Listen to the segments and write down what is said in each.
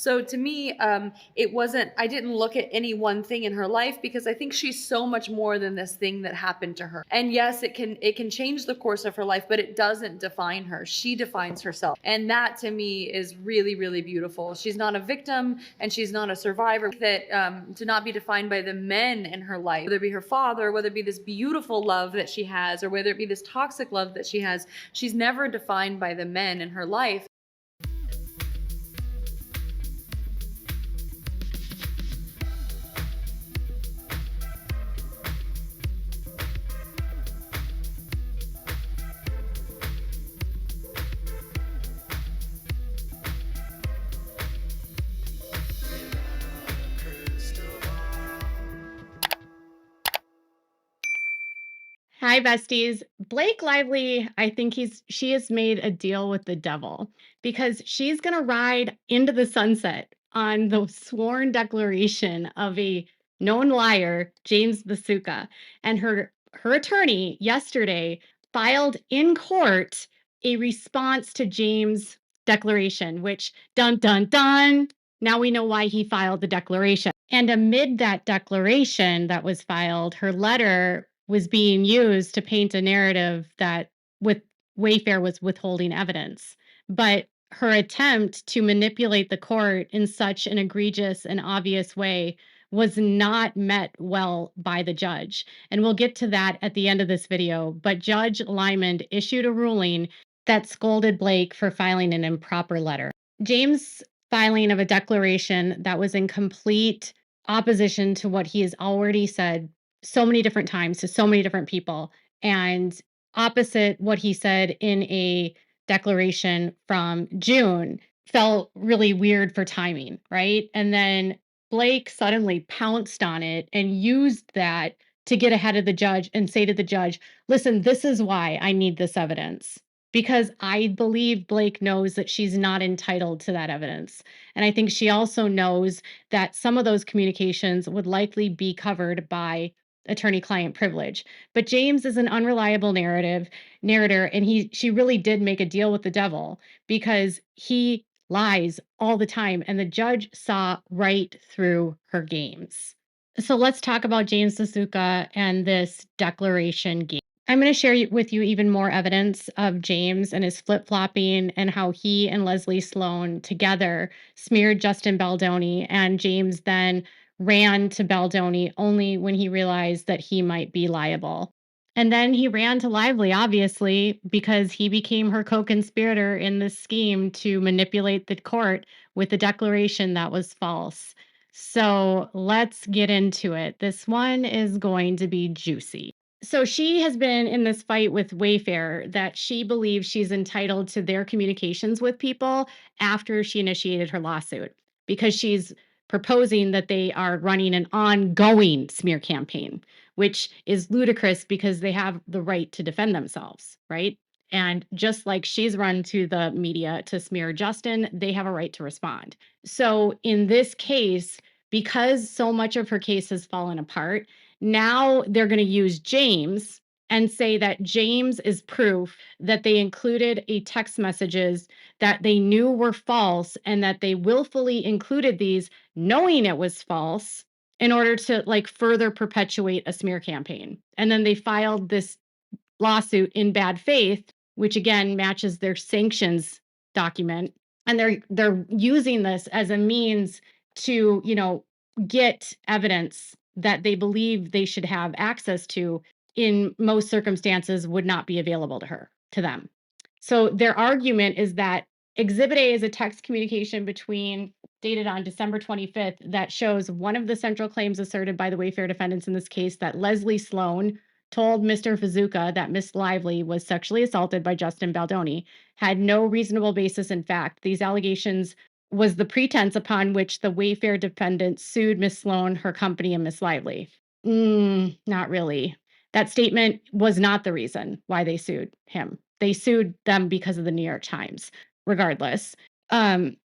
So to me, it wasn't, I didn't look at any one thing in her life, because I think she's so much more than this thing that happened to her. And yes, it can change the course of her life, but it doesn't define her. She defines herself. And that to me is really, really beautiful. She's not a victim and she's not a survivor. That to not be defined by the men in her life, whether it be her father, whether it be this beautiful love that she has, or whether it be this toxic love that she has, she's never defined by the men in her life. Hi, besties. Blake Lively, I think she has made a deal with the devil because she's going to ride into the sunset on the sworn declaration of a known liar, James Vituscka. And her attorney yesterday filed in court a response to James' declaration, which dun dun dun. Now we know why he filed the declaration. And amid that declaration that was filed, her letter was being used to paint a narrative that with Wayfarer was withholding evidence. But her attempt to manipulate the court in such an egregious and obvious way was not met well by the judge. And we'll get to that at the end of this video. But Judge Lyman issued a ruling that scolded Blake for filing an improper letter. James' filing of a declaration that was in complete opposition to what he has already said so many different times to so many different people, and opposite what he said in a declaration from June, felt really weird for timing, right? And then Blake suddenly pounced on it and used that to get ahead of the judge and say to the judge, listen, this is why I need this evidence. Because I believe Blake knows that she's not entitled to that evidence. And I think she also knows that some of those communications would likely be covered by attorney-client privilege. But James is an unreliable narrator, and she really did make a deal with the devil because he lies all the time, and the judge saw right through her games. So let's talk about James Vituscka and this declaration game. I'm going to share with you even more evidence of James and his flip-flopping and how he and Leslie Sloan together smeared Justin Baldoni, and James then ran to Baldoni only when he realized that he might be liable. And then he ran to Lively, obviously, because he became her co-conspirator in this scheme to manipulate the court with a declaration that was false. So let's get into it. This one is going to be juicy. So she has been in this fight with Wayfarer that she believes she's entitled to their communications with people after she initiated her lawsuit, because she's proposing that they are running an ongoing smear campaign, which is ludicrous because they have the right to defend themselves, right? And just like she's run to the media to smear Justin, they have a right to respond. So in this case, because so much of her case has fallen apart, now they're going to use James and say that James is proof that they included a text messages that they knew were false and that they willfully included these knowing it was false in order to like further perpetuate a smear campaign. And then they filed this lawsuit in bad faith, which again matches their sanctions document. And they're using this as a means to, get evidence that they believe they should have access to in most circumstances would not be available to them. So their argument is that Exhibit A is a text communication dated on December 25th that shows one of the central claims asserted by the Wayfarer defendants in this case, that Leslie Sloan told Mr. Vituscka that Miss Lively was sexually assaulted by Justin Baldoni, had no reasonable basis in fact. These allegations was the pretense upon which the Wayfarer defendants sued Miss Sloan, her company, and Miss Lively. Not really. That statement was not the reason why they sued him. They sued them because of the New York Times. Regardless,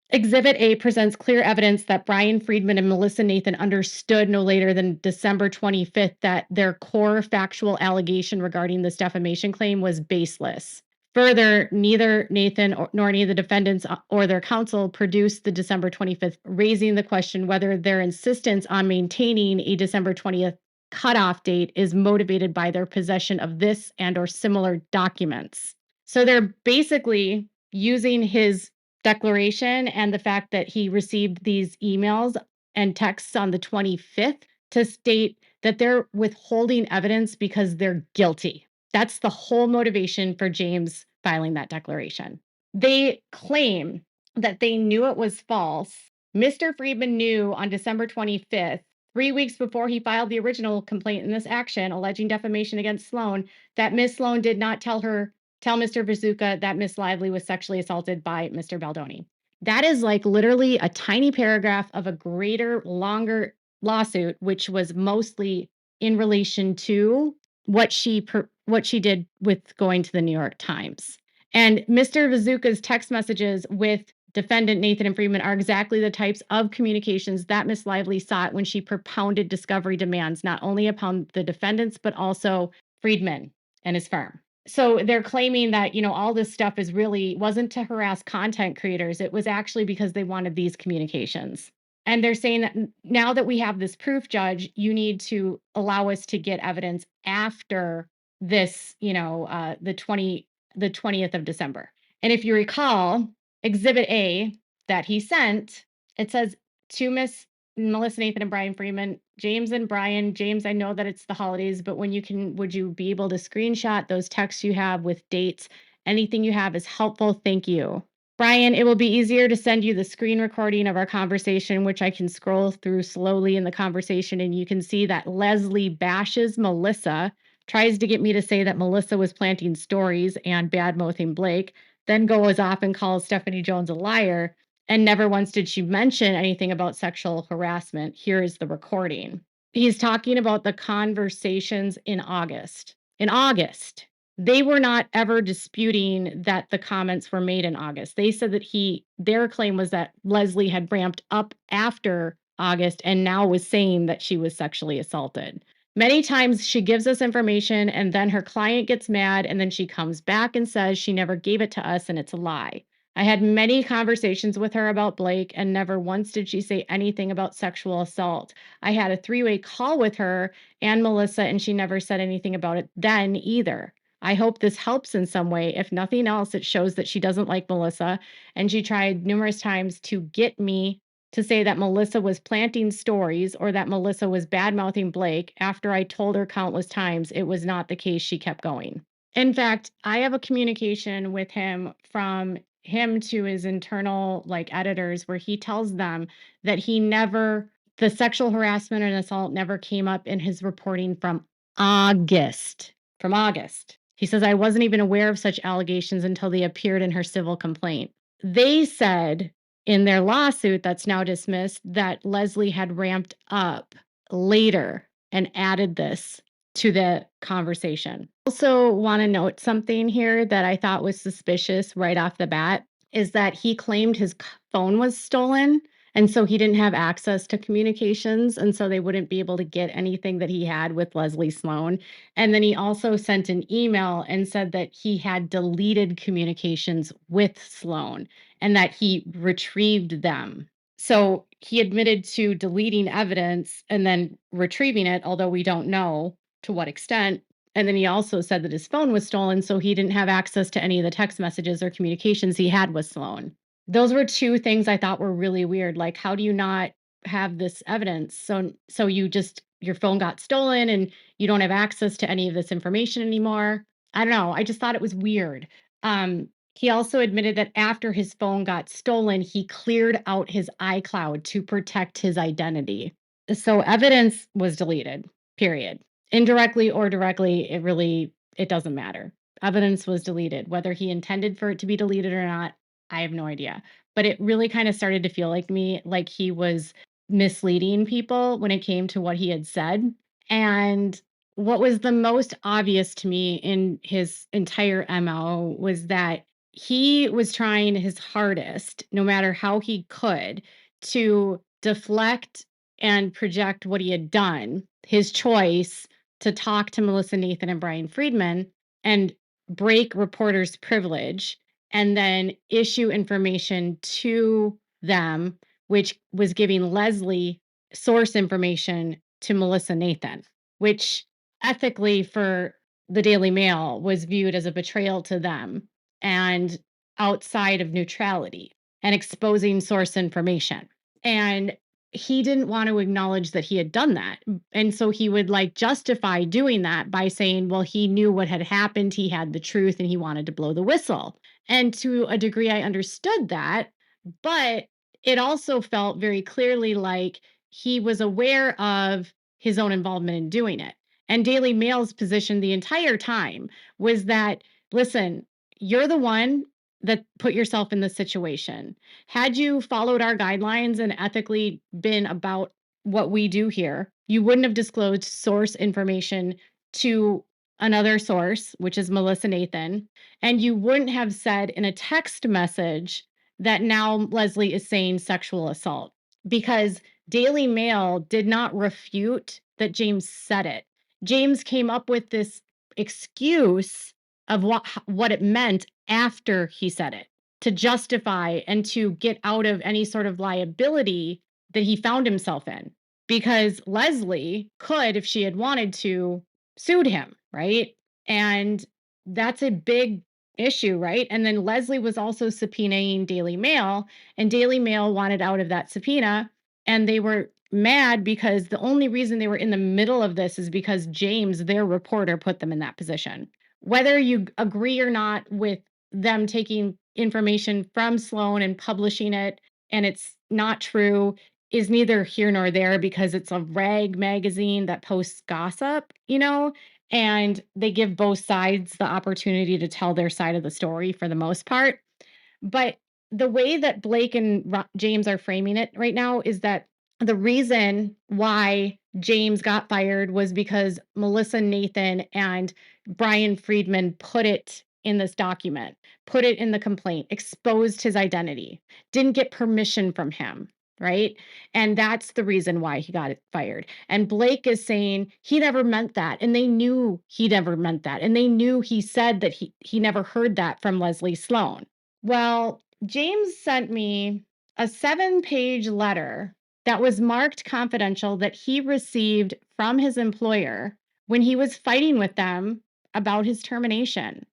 Exhibit A presents clear evidence that Bryan Freedman and Melissa Nathan understood no later than December 25th that their core factual allegation regarding this defamation claim was baseless. Further, neither Nathan nor any of the defendants or their counsel produced the December 25th, raising the question whether their insistence on maintaining a December 20th cutoff date is motivated by their possession of this and or similar documents. So they're basically using his declaration and the fact that he received these emails and texts on the 25th to state that they're withholding evidence because they're guilty. That's the whole motivation for James filing that declaration. They claim that they knew it was false. Mr. Freedman knew on December 25th, 3 weeks before he filed the original complaint in this action alleging defamation against Sloan, that Miss Sloan did not tell Mr. Vituscka that Miss Lively was sexually assaulted by Mr. Baldoni. That is like literally a tiny paragraph of a greater, longer lawsuit, which was mostly in relation to what she did with going to the New York Times. And Mr. Vituscka's text messages with defendant Nathan and Freedman are exactly the types of communications that Miss Lively sought when she propounded discovery demands, not only upon the defendants, but also Freedman and his firm. So they're claiming that, all this stuff wasn't to harass content creators. It was actually because they wanted these communications. And they're saying that now that we have this proof, Judge, you need to allow us to get evidence after this, the 20th of December. And if you recall, Exhibit A that he sent, it says to Miss Melissa Nathan and Bryan Freedman, James and Bryan, James, I know that it's the holidays, but would you be able to screenshot those texts you have with dates? Anything you have is helpful. Thank you. Bryan, it will be easier to send you the screen recording of our conversation, which I can scroll through slowly in the conversation, and you can see that Leslie bashes Melissa, tries to get me to say that Melissa was planting stories and bad-mouthing Blake, then goes off and calls Stephanie Jones a liar, and never once did she mention anything about sexual harassment. Here is the recording. He's talking about the conversations in August. In August, they were not ever disputing that the comments were made in August. They said that their claim was that Leslie had ramped up after August and now was saying that she was sexually assaulted. Many times she gives us information and then her client gets mad and then she comes back and says she never gave it to us and it's a lie. I had many conversations with her about Blake and never once did she say anything about sexual assault. I had a 3-way call with her and Melissa and she never said anything about it then either. I hope this helps in some way. If nothing else, it shows that she doesn't like Melissa and she tried numerous times to get me to say that Melissa was planting stories or that Melissa was bad-mouthing Blake. After I told her countless times it was not the case, she kept going. In fact, I have a communication with him from him to his internal editors where he tells them that the sexual harassment and assault never came up in his reporting from August. From August. He says, I wasn't even aware of such allegations until they appeared in her civil complaint. They said in their lawsuit that's now dismissed that Leslie had ramped up later and added this to the conversation. Also want to note something here that I thought was suspicious right off the bat is that he claimed his phone was stolen. And so he didn't have access to communications. And so they wouldn't be able to get anything that he had with Leslie Sloan. And then he also sent an email and said that he had deleted communications with Sloan and that he retrieved them. So he admitted to deleting evidence and then retrieving it, although we don't know to what extent. And then he also said that his phone was stolen, so he didn't have access to any of the text messages or communications he had with Sloan. Those were two things I thought were really weird. Like, how do you not have this evidence? So your phone got stolen and you don't have access to any of this information anymore. I don't know. I just thought it was weird. He also admitted that after his phone got stolen, he cleared out his iCloud to protect his identity. So evidence was deleted, period. Indirectly or directly, it doesn't matter. Evidence was deleted. Whether he intended for it to be deleted or not, I have no idea. But it really kind of started to feel like he was misleading people when it came to what he had said. And what was the most obvious to me in his entire MO was that he was trying his hardest, no matter how he could, to deflect and project what he had done, his choice to talk to Melissa Nathan and Bryan Freedman, and break reporters' privilege and then issue information to them, which was giving Leslie source information to Melissa Nathan, which ethically for the Daily Mail was viewed as a betrayal to them and outside of neutrality and exposing source information. And he didn't want to acknowledge that he had done that. And so he would like justify doing that by saying, well, he knew what had happened. He had the truth and he wanted to blow the whistle. And to a degree, I understood that. But it also felt very clearly like he was aware of his own involvement in doing it. And Daily Mail's position the entire time was that, listen, you're the one that put yourself in this situation. Had you followed our guidelines and ethically been about what we do here, you wouldn't have disclosed source information to another source, which is Melissa Nathan, and you wouldn't have said in a text message that now Leslie is saying sexual assault, because Daily Mail did not refute that James said it. James came up with this excuse of what it meant after he said it to justify and to get out of any sort of liability that he found himself in, because Leslie could, if she had wanted to, sued him, right? And that's a big issue, right? And then Leslie was also subpoenaing Daily Mail, and Daily Mail wanted out of that subpoena, and they were mad because the only reason they were in the middle of this is because James, their reporter, put them in that position. Whether you agree or not with them taking information from Sloan and publishing it, and it's not true, is neither here nor there, because it's a rag magazine that posts gossip, and they give both sides the opportunity to tell their side of the story for the most part. But the way that Blake and James are framing it right now is that the reason why James got fired was because Melissa Nathan and Bryan Freedman put it in this document, put it in the complaint, exposed his identity, didn't get permission from him, right? And that's the reason why he got fired. And Blake is saying he never meant that. And they knew he never meant that. And they knew he said that he never heard that from Leslie Sloan. Well, James sent me a 7-page letter that was marked confidential that he received from his employer when he was fighting with them about his termination.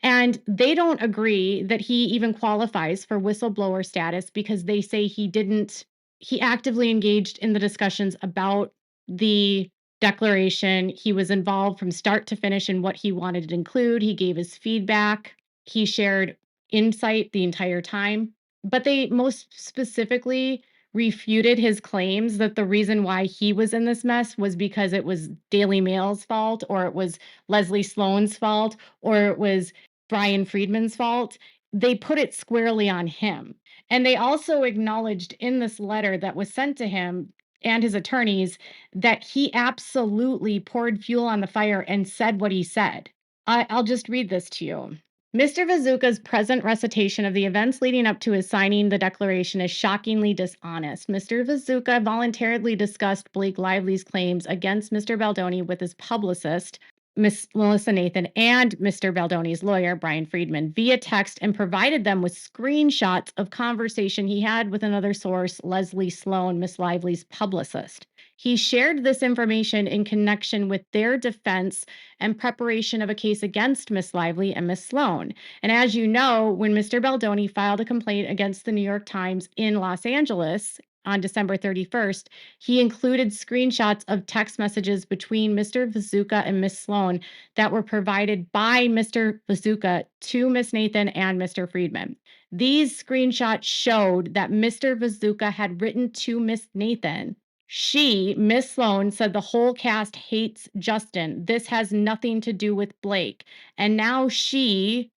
And they don't agree that he even qualifies for whistleblower status because they say he actively engaged in the discussions about the declaration. He was involved from start to finish in what he wanted to include. He gave his feedback. He shared insight the entire time. But they most specifically refuted his claims that the reason why he was in this mess was because it was Daily Mail's fault, or it was Leslie Sloan's fault, or it was Bryan Freedman's fault. They put it squarely on him. And they also acknowledged in this letter that was sent to him and his attorneys that he absolutely poured fuel on the fire and said what he said. I'll just read this to you. Mr. Vituscka's present recitation of the events leading up to his signing the declaration is shockingly dishonest. Mr. Vituscka voluntarily discussed Blake Lively's claims against Mr. Baldoni with his publicist, Miss Melissa Nathan, and Mr. Baldoni's lawyer, Bryan Freedman, via text, and provided them with screenshots of conversation he had with another source, Leslie Sloan, Miss Lively's publicist. He shared this information in connection with their defense and preparation of a case against Miss Lively and Miss Sloan. And as you know, when Mr. Baldoni filed a complaint against the New York Times in Los Angeles on December 31st, he included screenshots of text messages between Mr. Vituscka and Miss Sloan that were provided by Mr. Vituscka to Miss Nathan and Mr. Freedman. These screenshots showed that Mr. Vituscka had written to Miss Nathan. She, Miss Sloan, said the whole cast hates Justin. This has nothing to do with Blake. And now she's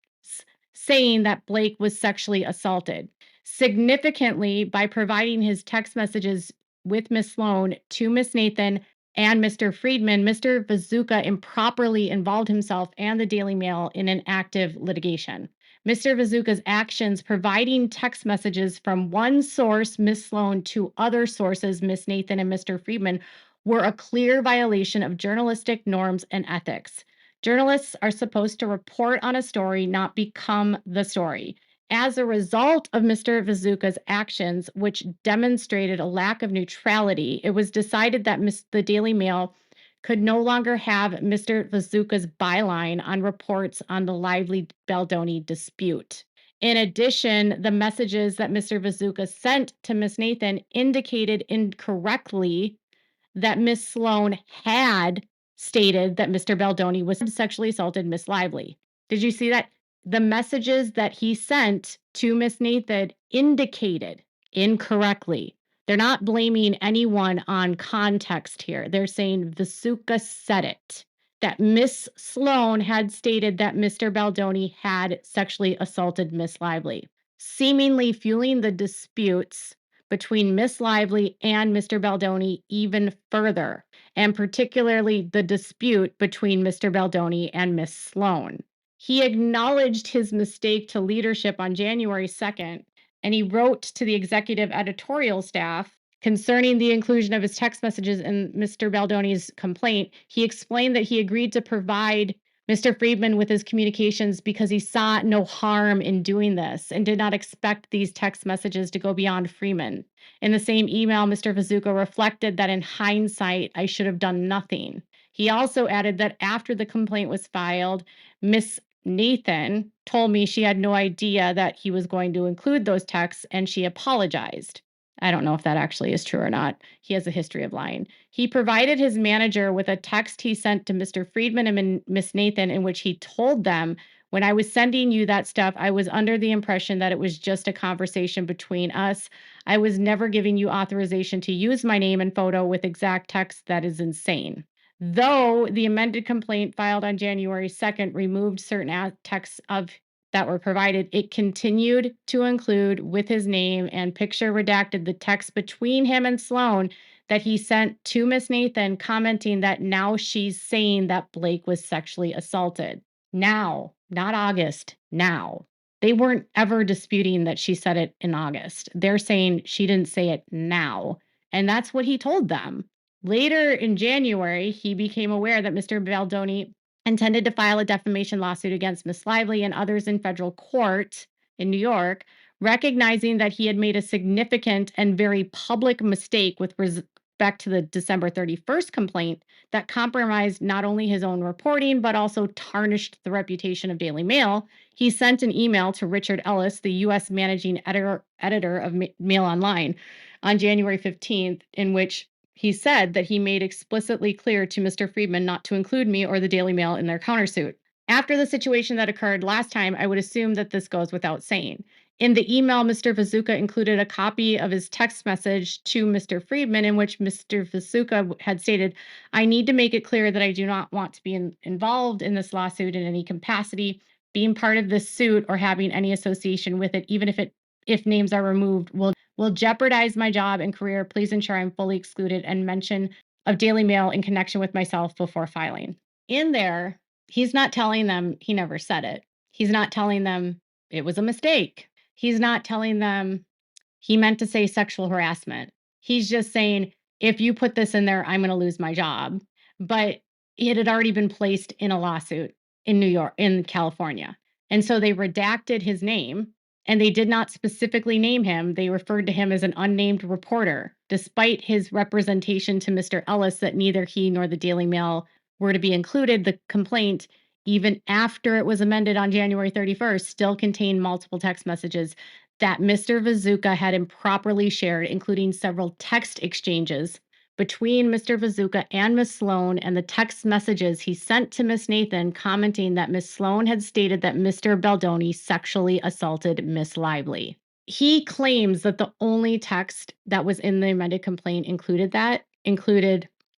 saying that Blake was sexually assaulted. Significantly, by providing his text messages with Miss Sloan to Miss Nathan and Mr. Freedman, Mr. Vituscka improperly involved himself and the Daily Mail in an active litigation. Mr. Vituscka's actions providing text messages from one source, Miss Sloan, to other sources, Miss Nathan and Mr. Freedman, were a clear violation of journalistic norms and ethics. Journalists are supposed to report on a story, not become the story. As a result of Mr. Vituscka's actions, which demonstrated a lack of neutrality, it was decided that the Daily Mail could no longer have Mr. Vituscka's byline on reports on the Lively Baldoni dispute. In addition, the messages that Mr. Vituscka sent to Miss Nathan indicated incorrectly that Miss Sloan had stated that Mr. Baldoni was sexually assaulted Miss Lively. Did you see that? The messages that he sent to Miss Nathan indicated incorrectly. They're not blaming anyone on context here. They're saying Vituscka said it, that Miss Sloan had stated that Mr. Baldoni had sexually assaulted Miss Lively, seemingly fueling the disputes between Miss Lively and Mr. Baldoni even further, and particularly the dispute between Mr. Baldoni and Miss Sloan. He acknowledged his mistake to leadership on January 2nd, and he wrote to the executive editorial staff concerning the inclusion of his text messages in Mr. Baldoni's complaint. He explained that he agreed to provide Mr. Freedman with his communications because he saw no harm in doing this and did not expect these text messages to go beyond Freeman. In the same email, Mr. Vituscka reflected that in hindsight, I should have done nothing. He also added that after the complaint was filed, Miss Nathan told me she had no idea that he was going to include those texts, and she apologized. I don't know if that actually is true or not. He has a history of lying. He provided his manager with a text he sent to Mr. Freedman and Miss Nathan in which he told them, when I was sending you that stuff, I was under the impression that it was just a conversation between us. I was never giving you authorization to use my name and photo with exact text. That is insane. Though the amended complaint filed on January 2nd removed certain texts that were provided, it continued to include with his name and picture redacted the text between him and Sloan that he sent to Miss Nathan commenting that now she's saying that Blake was sexually assaulted. Now, not August, now. They weren't ever disputing that she said it in August. They're saying she didn't say it now. And that's what he told them. Later in January, he became aware that Mr. Baldoni intended to file a defamation lawsuit against Miss Lively and others in federal court in New York, recognizing that he had made a significant and very public mistake with respect to the December 31st complaint that compromised not only his own reporting, but also tarnished the reputation of Daily Mail. He sent an email to Richard Ellis, the U.S. managing editor of Mail Online, on January 15th, in which he said that he made explicitly clear to Mr. Freedman not to include me or the Daily Mail in their countersuit. After the situation that occurred last time, I would assume that this goes without saying. In the email, Mr. Vituscka included a copy of his text message to Mr. Freedman in which Mr. Vituscka had stated, I need to make it clear that I do not want to be involved in this lawsuit in any capacity. Being part of this suit or having any association with it, even if names are removed, will jeopardize my job and career. Please ensure I'm fully excluded and mention of Daily Mail in connection with myself before filing. In there, he's not telling them he never said it. He's not telling them it was a mistake. He's not telling them he meant to say sexual harassment. He's just saying, if you put this in there, I'm going to lose my job. But it had already been placed in a lawsuit in New York, in California. And so they redacted his name. And they did not specifically name him. They referred to him as an unnamed reporter, despite his representation to Mr. Ellis that neither he nor the Daily Mail were to be included. The complaint, even after it was amended on January 31st, still contained multiple text messages that Mr. Vituscka had improperly shared, including several text exchanges between Mr. Vituscka and Miss Sloan, and the text messages he sent to Miss Nathan commenting that Miss Sloan had stated that Mr. Baldoni sexually assaulted Miss Lively. He claims that the only text that was in the amended complaint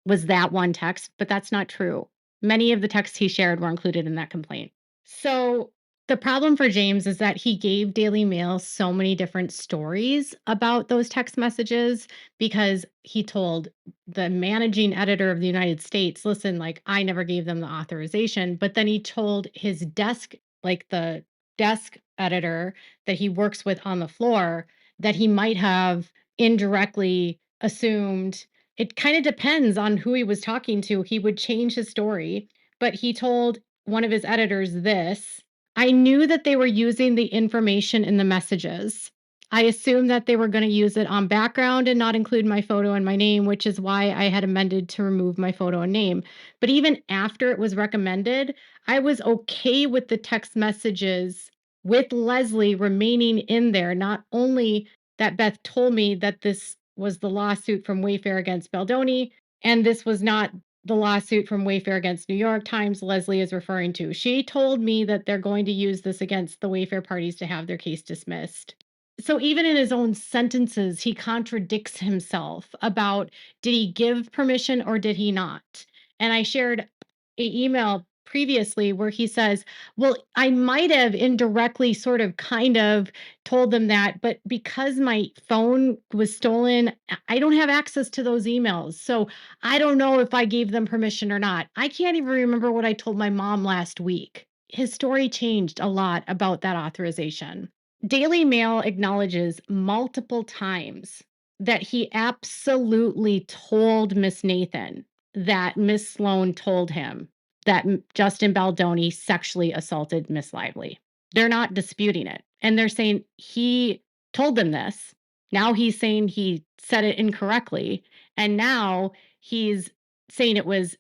was that one text, but that's not true. Many of the texts he shared were included in that complaint. So the problem for James is that he gave Daily Mail so many different stories about those text messages because he told the managing editor of the United States, listen, like, I never gave them the authorization. But then he told his desk, like the desk editor that he works with on the floor, that he might have indirectly assumed. It kind of depends on who he was talking to. He would change his story, but he told one of his editors this. I knew that they were using the information in the messages. I assumed that they were going to use it on background and not include my photo and my name, which is why I had amended to remove my photo and name. But even after it was recommended, I was okay with the text messages with Leslie remaining in there. Not only that Beth told me that this was the lawsuit from Wayfarer against Baldoni, and this was not the lawsuit from Wayfarer against New York Times Leslie is referring to. She told me that they're going to use this against the Wayfarer parties to have their case dismissed. So even in his own sentences, he contradicts himself about did he give permission or did he not? And I shared an email previously where he says, well, I might have indirectly sort of kind of told them that, but because my phone was stolen, I don't have access to those emails. So I don't know if I gave them permission or not. I can't even remember what I told my mom last week. His story changed a lot about that authorization. Daily Mail acknowledges multiple times that he absolutely told Miss Nathan that Miss Sloan told him that Justin Baldoni sexually assaulted Miss Lively. They're not disputing it. And they're saying he told them this. Now he's saying he said it incorrectly. And now he's saying it was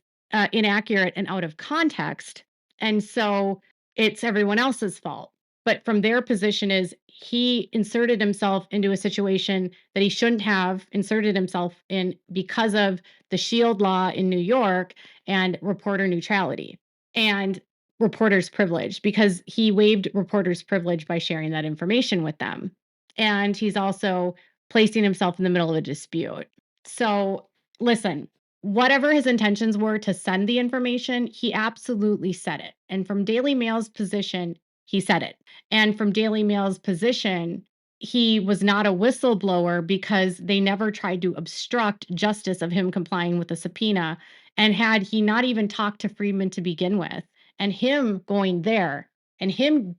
inaccurate and out of context. And so it's everyone else's fault. But from their position is he inserted himself into a situation that he shouldn't have inserted himself in because of the Shield law in New York and reporter neutrality and reporter's privilege, because he waived reporter's privilege by sharing that information with them. And he's also placing himself in the middle of a dispute. So listen, whatever his intentions were to send the information, he absolutely said it. And from Daily Mail's position, he said it. And from Daily Mail's position, he was not a whistleblower because they never tried to obstruct justice of him complying with the subpoena. And had he not even talked to Freedman to begin with, and him going there and him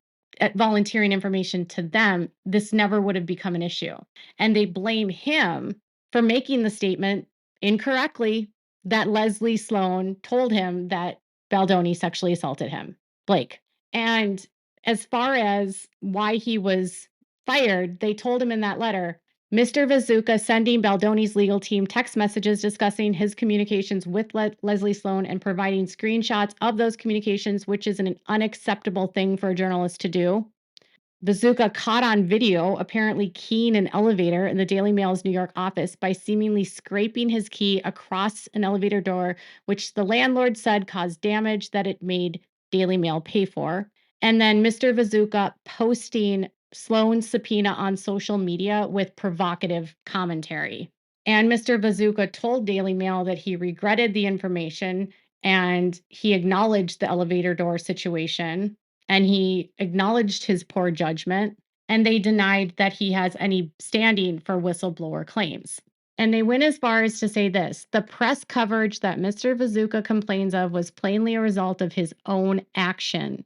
volunteering information to them, this never would have become an issue. And they blame him for making the statement incorrectly that Leslie Sloan told him that Baldoni sexually assaulted him, Blake. And as far as why he was fired, they told him in that letter, Mr. Vituscka sending Baldoni's legal team text messages discussing his communications with Leslie Sloan and providing screenshots of those communications, which is an unacceptable thing for a journalist to do. Vituscka caught on video apparently keying an elevator in the Daily Mail's New York office by seemingly scraping his key across an elevator door, which the landlord said caused damage that it made Daily Mail pay for. And then Mr. Vituscka posting Sloan's subpoena on social media with provocative commentary. And Mr. Vituscka told Daily Mail that he regretted the information and he acknowledged the elevator door situation and he acknowledged his poor judgment, and they denied that he has any standing for whistleblower claims. And they went as far as to say this: the press coverage that Mr. Vituscka complains of was plainly a result of his own actions.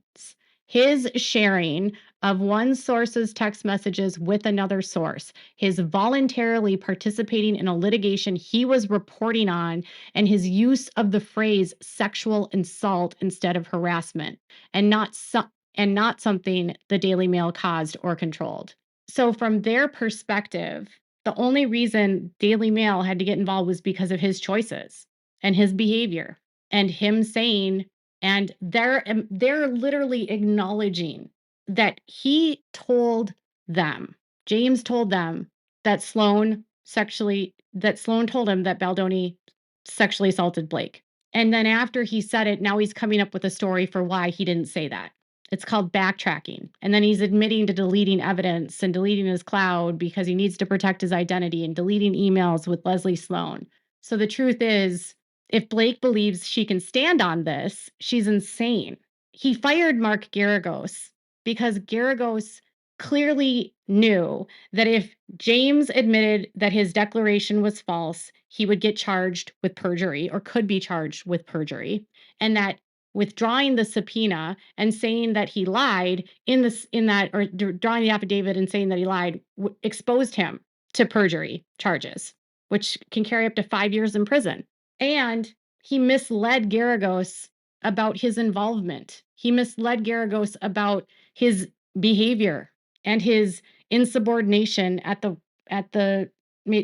His sharing of one source's text messages with another source, his voluntarily participating in a litigation he was reporting on, and his use of the phrase sexual assault instead of harassment, and not something the Daily Mail caused or controlled. So from their perspective, the only reason Daily Mail had to get involved was because of his choices and his behavior and him saying, and they're literally acknowledging that he told them, James told them that Sloan told him that Baldoni sexually assaulted Blake. And then after he said it, now he's coming up with a story for why he didn't say that. It's called backtracking. And then he's admitting to deleting evidence and deleting his cloud because he needs to protect his identity and deleting emails with Leslie Sloan. So the truth is, if Blake believes she can stand on this, she's insane. He fired Mark Garagos because Garagos clearly knew that if James admitted that his declaration was false, he would get charged with perjury or could be charged with perjury, and that withdrawing the subpoena and saying that he lied or drawing the affidavit and saying that he lied exposed him to perjury charges, which can carry up to 5 years in prison. And he misled Garagos about his involvement He misled Garagos about his behavior and his insubordination at the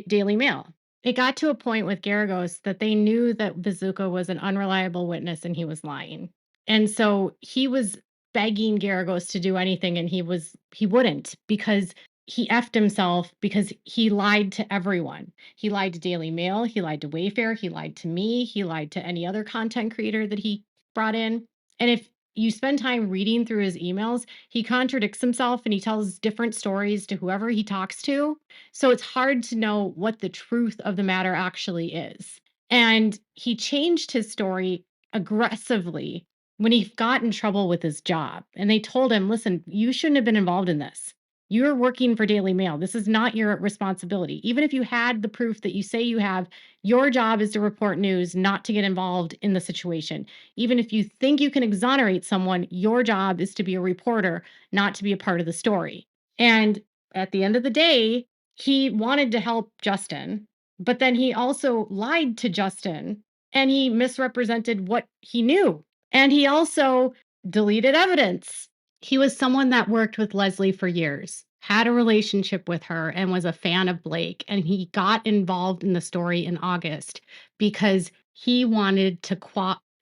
Daily Mail. It got to a point with Garagos that they knew that Vituscka was an unreliable witness and he was lying. And so he was begging Garagos to do anything, and he wouldn't, because he effed himself, because he lied to everyone. He lied to Daily Mail, he lied to Wayfarer, he lied to me, he lied to any other content creator that he brought in. And if you spend time reading through his emails, he contradicts himself and he tells different stories to whoever he talks to. So it's hard to know what the truth of the matter actually is. And he changed his story aggressively when he got in trouble with his job. And they told him, listen, you shouldn't have been involved in this. You're working for Daily Mail. This is not your responsibility. Even if you had the proof that you say you have, your job is to report news, not to get involved in the situation. Even if you think you can exonerate someone, your job is to be a reporter, not to be a part of the story. And at the end of the day, he wanted to help Justin, but then he also lied to Justin and he misrepresented what he knew. And he also deleted evidence. He was someone that worked with Leslie for years, had a relationship with her, and was a fan of Blake. And he got involved in the story in August because he wanted to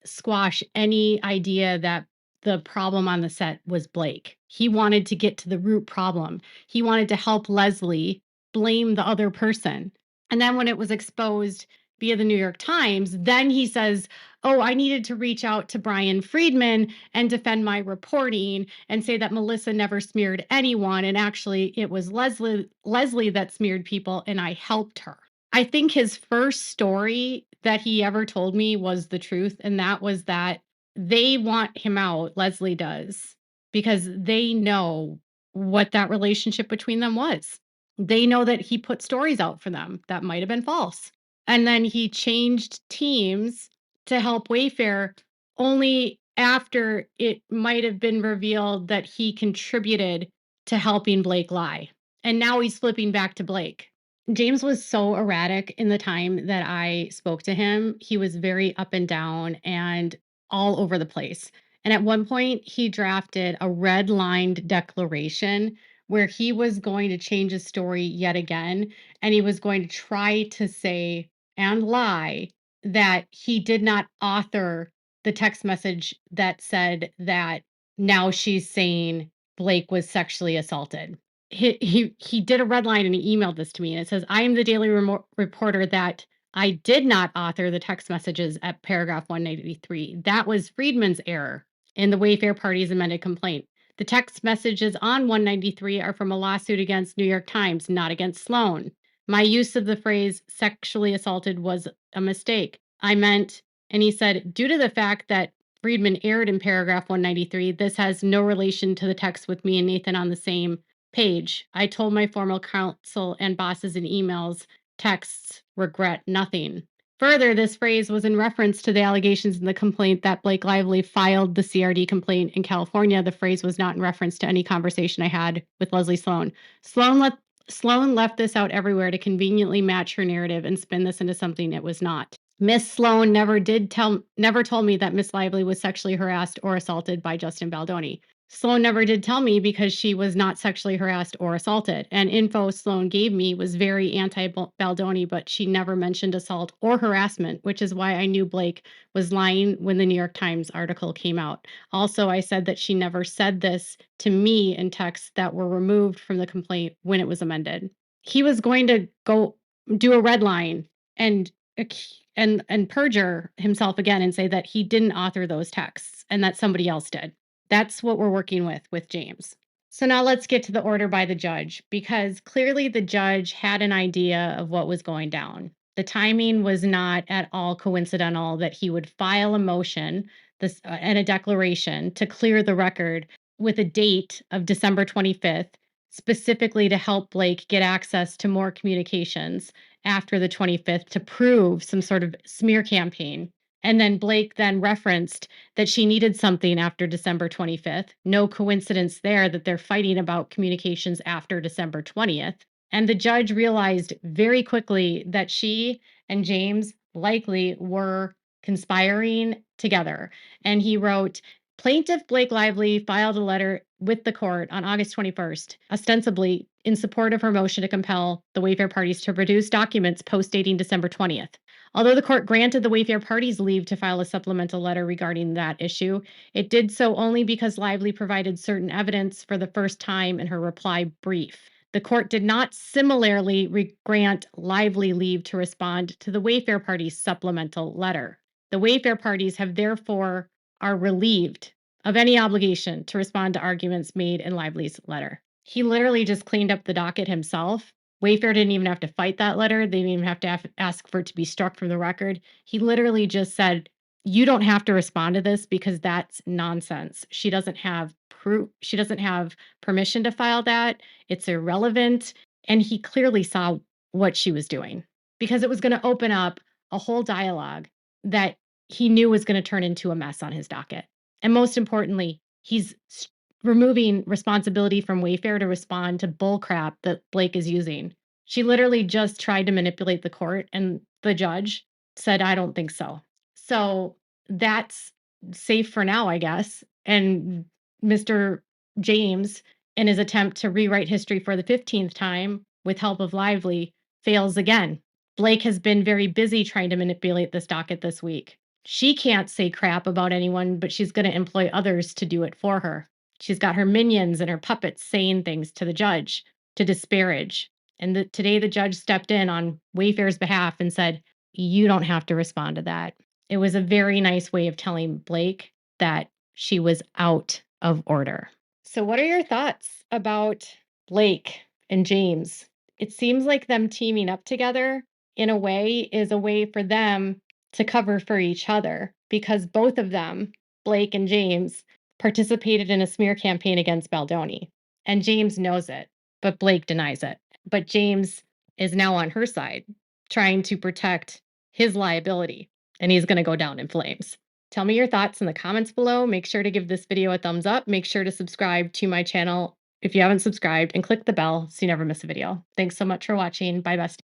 squash any idea that the problem on the set was Blake. He wanted to get to the root problem. He wanted to help Leslie blame the other person. And then when it was exposed via the New York Times, then he says, oh, I needed to reach out to Bryan Freedman and defend my reporting and say that Melissa never smeared anyone. And actually, it was Leslie that smeared people, and I helped her. I think his first story that he ever told me was the truth. And that was that they want him out, Leslie does, because they know what that relationship between them was. They know that he put stories out for them that might have been false. And then he changed teams to help Wayfarer only after it might have been revealed that he contributed to helping Blake lie. And now he's flipping back to Blake. James was so erratic in the time that I spoke to him. He was very up and down and all over the place. And at one point, he drafted a red lined declaration where he was going to change his story yet again. And he was going to try to say and lie that he did not author the text message that said that now she's saying Blake was sexually assaulted. He did a red line and he emailed this to me, and it says, I am the Daily Reporter that I did not author the text messages at paragraph 193. That was Freedman's error in the Wayfarer party's amended complaint. The text messages on 193 are from a lawsuit against New York Times, not against Sloan. My use of the phrase sexually assaulted was a mistake. I meant, and he said, due to the fact that Freedman erred in paragraph 193, this has no relation to the text with me and Nathan on the same page. I told my former counsel and bosses in emails, texts, regret nothing. Further, this phrase was in reference to the allegations in the complaint that Blake Lively filed the CRD complaint in California. The phrase was not in reference to any conversation I had with Leslie Sloan. Sloan left this out everywhere to conveniently match her narrative and spin this into something it was not. Miss Sloan never told me that Miss Lively was sexually harassed or assaulted by Justin Baldoni. Sloan never did tell me because she was not sexually harassed or assaulted. And info Sloan gave me was very anti-Baldoni, but she never mentioned assault or harassment, which is why I knew Blake was lying when the New York Times article came out. Also, I said that she never said this to me in texts that were removed from the complaint when it was amended. He was going to go do a red line and perjure himself again and say that he didn't author those texts and that somebody else did. That's what we're working with James. So now let's get to the order by the judge, because clearly the judge had an idea of what was going down. The timing was not at all coincidental that he would file a motion and a declaration to clear the record with a date of December 25th, specifically to help Blake get access to more communications after the 25th to prove some sort of smear campaign. And then Blake then referenced that she needed something after December 25th. No coincidence there that they're fighting about communications after December 20th. And the judge realized very quickly that she and James likely were conspiring together. And he wrote, Plaintiff Blake Lively filed a letter with the court on August 21st, ostensibly in support of her motion to compel the Wayfarer parties to produce documents post-dating December 20th. Although the court granted the Wayfarer parties leave to file a supplemental letter regarding that issue, it did so only because Lively provided certain evidence for the first time in her reply brief. The court did not similarly grant Lively leave to respond to the Wayfarer parties' supplemental letter. The Wayfarer parties have therefore are relieved of any obligation to respond to arguments made in Lively's letter. He literally just cleaned up the docket himself. Wayfarer didn't even have to fight that letter. They didn't even have to ask for it to be struck from the record. He literally just said, you don't have to respond to this because that's nonsense. She doesn't have proof. She doesn't have permission to file that. It's irrelevant. And he clearly saw what she was doing because it was going to open up a whole dialogue that he knew was going to turn into a mess on his docket. And most importantly, he's removing responsibility from Wayfarer to respond to bullcrap that Blake is using. She literally just tried to manipulate the court, and the judge said, I don't think so. So that's safe for now, I guess. And Mr. James, in his attempt to rewrite history for the 15th time with help of Lively, fails again. Blake has been very busy trying to manipulate this docket this week. She can't say crap about anyone, but she's going to employ others to do it for her. She's got her minions and her puppets saying things to the judge to disparage. And today the judge stepped in on Wayfarer's behalf and said, you don't have to respond to that. It was a very nice way of telling Blake that she was out of order. So what are your thoughts about Blake and James? It seems like them teaming up together in a way is a way for them to cover for each other because both of them, Blake and James, participated in a smear campaign against Baldoni. And James knows it, but Blake denies it. But James is now on her side, trying to protect his liability, and he's going to go down in flames. Tell me your thoughts in the comments below. Make sure to give this video a thumbs up. Make sure to subscribe to my channel if you haven't subscribed and click the bell so you never miss a video. Thanks so much for watching. Bye, besties.